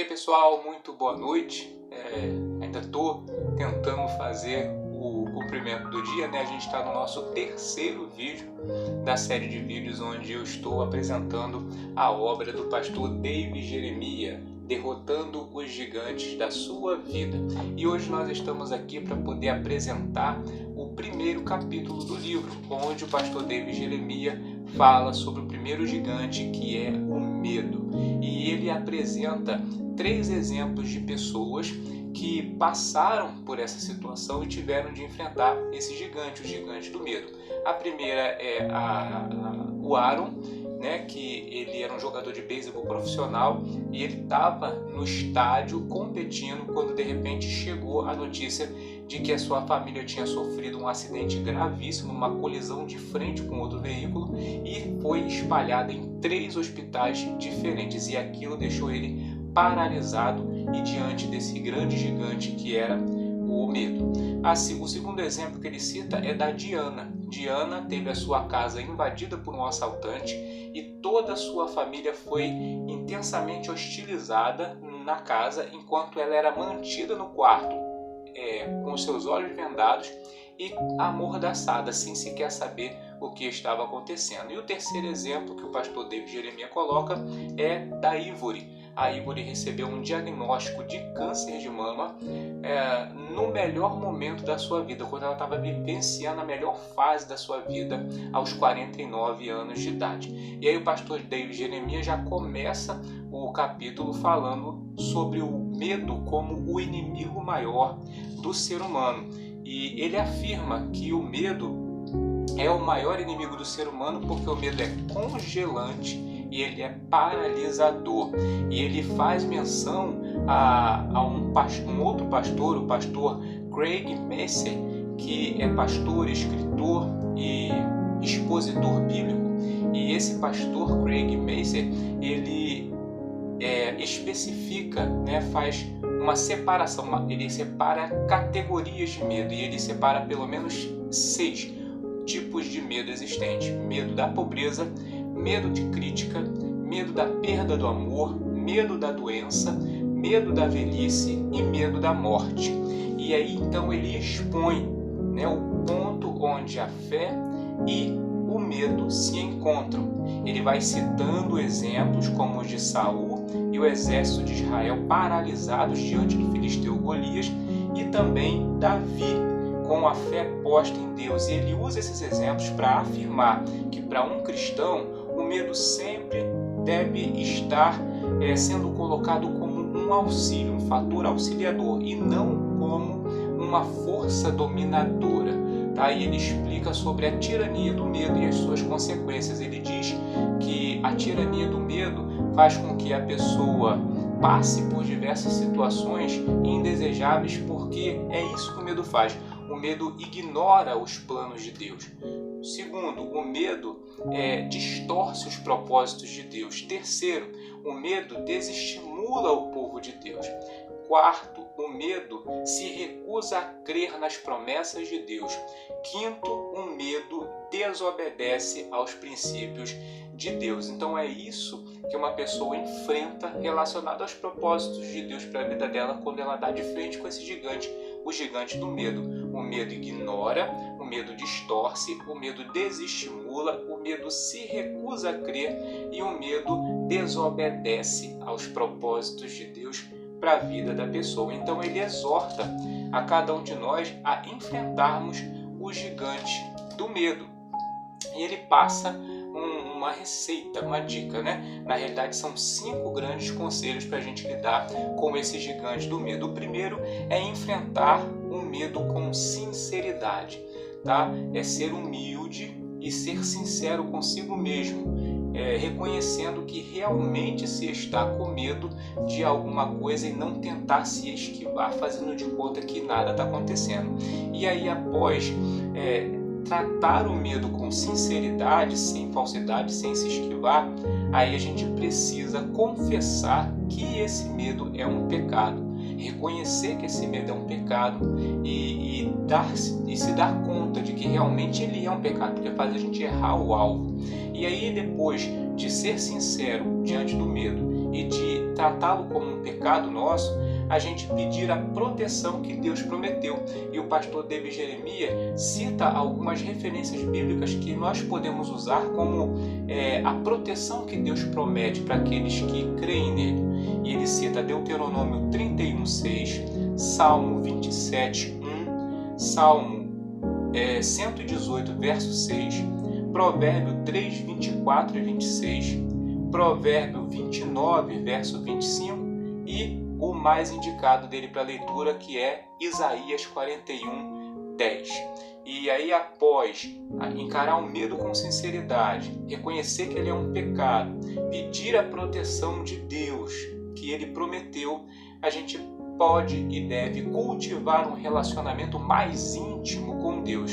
E aí pessoal, muito boa noite. Ainda estou tentando fazer o cumprimento do dia, né? A gente está no nosso terceiro vídeo da série de vídeos onde eu estou apresentando a obra do pastor David Jeremias, derrotando os gigantes da sua vida. E hoje nós estamos aqui para poder apresentar o primeiro capítulo do livro, onde o pastor David Jeremias fala sobre o primeiro gigante, que é o medo. E ele apresenta 3 exemplos de pessoas que passaram por essa situação e tiveram de enfrentar esse gigante, o gigante do medo. A primeira é o Aaron, né, que ele era um jogador de beisebol profissional e ele estava no estádio competindo quando de repente chegou a notícia de que a sua família tinha sofrido um acidente gravíssimo, uma colisão de frente com outro veículo, e foi espalhada em 3 hospitais diferentes, e aquilo deixou ele paralisado e diante desse grande gigante que era o medo. Assim, o segundo exemplo que ele cita é da Diana. Diana teve a sua casa invadida por um assaltante e toda a sua família foi intensamente hostilizada na casa enquanto ela era mantida no quarto com seus olhos vendados e amordaçada, sem sequer saber o que estava acontecendo. E o terceiro exemplo que o pastor David Jeremias coloca é da Ivory. A Ivory recebeu um diagnóstico de câncer de mama no melhor momento da sua vida, quando ela estava vivenciando a melhor fase da sua vida, aos 49 anos de idade. E aí o pastor David Jeremias já começa o capítulo falando sobre o medo como o inimigo maior do ser humano. E ele afirma que o medo é o maior inimigo do ser humano porque o medo é congelante e ele é paralisador. E ele faz menção a um outro pastor, o pastor Craig Massey, que é pastor, escritor e expositor bíblico. E esse pastor Craig Massey, ele especifica, né, faz uma separação, ele separa categorias de medo, e ele separa pelo menos 6 tipos de medo existentes: medo da pobreza, medo de crítica, medo da perda do amor, medo da doença, medo da velhice e medo da morte. E aí então ele expõe, né, o ponto onde a fé e o medo se encontram. Ele vai citando exemplos como os de Saul e o exército de Israel paralisados diante do filisteu Golias, e também Davi com a fé posta em Deus. E ele usa esses exemplos para afirmar que para um cristão o medo sempre deve estar sendo colocado como um auxílio, um fator auxiliador, e não como uma força dominadora. Aí ele explica sobre a tirania do medo e as suas consequências. Ele diz que a tirania do medo faz com que a pessoa passe por diversas situações indesejáveis, porque é isso que o medo faz. O medo ignora os planos de Deus. Segundo, o medo distorce os propósitos de Deus. Terceiro, o medo desestimula o povo de Deus. Quarto, o medo se recusa a crer nas promessas de Deus. Quinto, o medo desobedece aos princípios de Deus. Então é isso que uma pessoa enfrenta relacionado aos propósitos de Deus para a vida dela quando ela dá de frente com esse gigante, o gigante do medo. O medo ignora, o medo distorce, o medo desestimula, o medo se recusa a crer e o medo desobedece aos propósitos de Deus para a vida da pessoa. Então ele exorta a cada um de nós a enfrentarmos o gigante do medo. E ele passa uma receita, uma dica, né? Na realidade são 5 grandes conselhos para a gente lidar com esse gigante do medo. O primeiro é enfrentar o medo com sinceridade, tá? É ser humilde e ser sincero consigo mesmo. Reconhecendo que realmente se está com medo de alguma coisa e não tentar se esquivar fazendo de conta que nada está acontecendo. E aí, após tratar o medo com sinceridade, sem falsidade, sem se esquivar, aí a gente precisa confessar que esse medo é um pecado, reconhecer que esse medo é um pecado e se dar conta de que realmente ele é um pecado, porque faz a gente errar o alvo. E aí, depois de ser sincero diante do medo e de tratá-lo como um pecado nosso, a gente pedir a proteção que Deus prometeu. E o pastor David Jeremias cita algumas referências bíblicas que nós podemos usar como a proteção que Deus promete para aqueles que creem nele. E ele cita Deuteronômio 31:6, Salmo 27:1, Salmo 118, verso 6, Provérbio 3, 24 e 26, Provérbio 29, verso 25 e o mais indicado dele para leitura, que é Isaías 41, 10. E aí, após encarar o medo com sinceridade, reconhecer que ele é um pecado, pedir a proteção de Deus que ele prometeu, a gente pode e deve cultivar um relacionamento mais íntimo com Deus.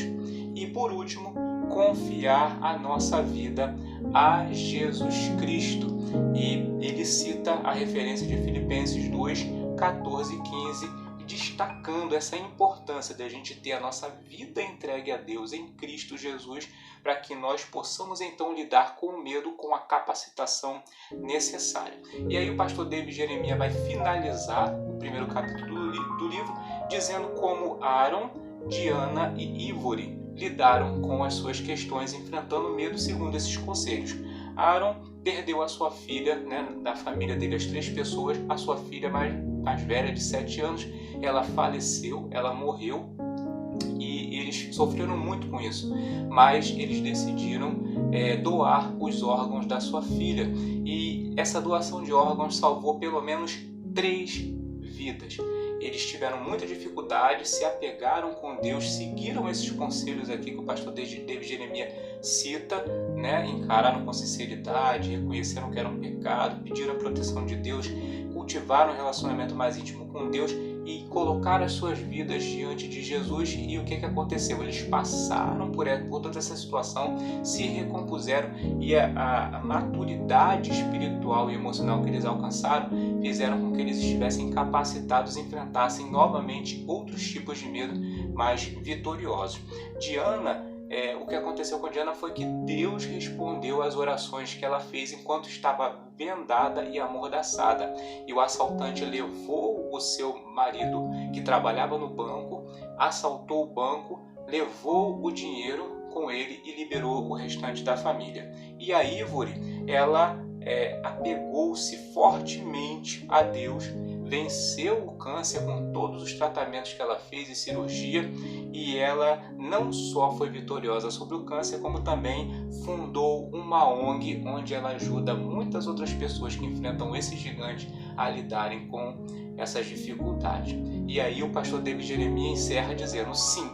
E por último, confiar a nossa vida a Jesus Cristo. E ele cita a referência de Filipenses 2, 14 e 15, destacando essa importância de a gente ter a nossa vida entregue a Deus em Cristo Jesus, para que nós possamos então lidar com o medo com a capacitação necessária. E aí o pastor David Jeremias vai finalizar o primeiro capítulo do livro dizendo como Aaron, Diana e Ivory lidaram com as suas questões, enfrentando o medo segundo esses conselhos. Aaron perdeu a sua filha, da família dele, as 3 pessoas, a sua filha mais velha, de 7 anos, ela faleceu, ela morreu, e eles sofreram muito com isso, mas eles decidiram doar os órgãos da sua filha, e essa doação de órgãos salvou pelo menos 3 vidas. Eles tiveram muita dificuldade, se apegaram com Deus, seguiram esses conselhos aqui que o pastor David Jeremias cita, encararam com sinceridade, reconheceram que era um pecado, pediram a proteção de Deus, cultivaram um relacionamento mais íntimo com Deus e colocaram as suas vidas diante de Jesus. E o que aconteceu? Eles passaram por toda essa situação, se recompuseram, e a maturidade espiritual e emocional que eles alcançaram fizeram com que eles estivessem capacitados e enfrentassem novamente outros tipos de medo, mais vitoriosos. Diana, o que aconteceu com Diana foi que Deus respondeu às orações que ela fez enquanto estava vendada e amordaçada. E o assaltante levou o seu marido, que trabalhava no banco, assaltou o banco, levou o dinheiro com ele e liberou o restante da família. E a Ivory, ela apegou-se fortemente a Deus, venceu o câncer com todos os tratamentos que ela fez e cirurgia, e ela não só foi vitoriosa sobre o câncer, como também fundou uma ONG onde ela ajuda muitas outras pessoas que enfrentam esse gigante a lidarem com essas dificuldades. E aí o pastor David Jeremias encerra dizendo: sim,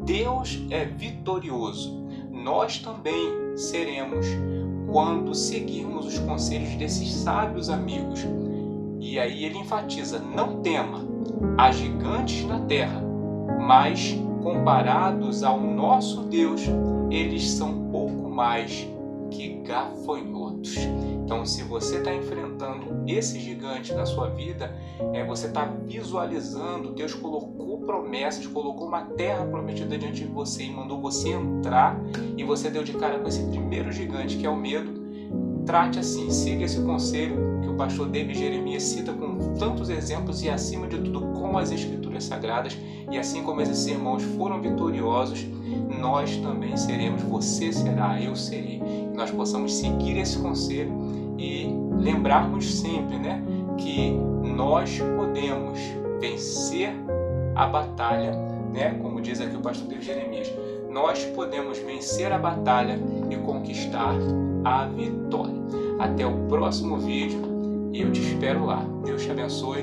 Deus é vitorioso, nós também seremos quando seguirmos os conselhos desses sábios amigos. E aí ele enfatiza: não tema, há gigantes na terra, mas comparados ao nosso Deus, eles são pouco mais que gafanhotos. Então, se você está enfrentando esse gigante na sua vida, você está visualizando, Deus colocou promessas, colocou uma terra prometida diante de você e mandou você entrar, e você deu de cara com esse primeiro gigante, que é o medo. Trate assim, siga esse conselho que o pastor David Jeremias cita com tantos exemplos, e acima de tudo com as Escrituras Sagradas. E assim como esses irmãos foram vitoriosos, nós também seremos, você será, eu serei. Que nós possamos seguir esse conselho e lembrarmos sempre, que nós podemos vencer a batalha, como diz aqui o pastor David Jeremias, nós podemos vencer a batalha e conquistar a vitória. Até o próximo vídeo e eu te espero lá. Deus te abençoe.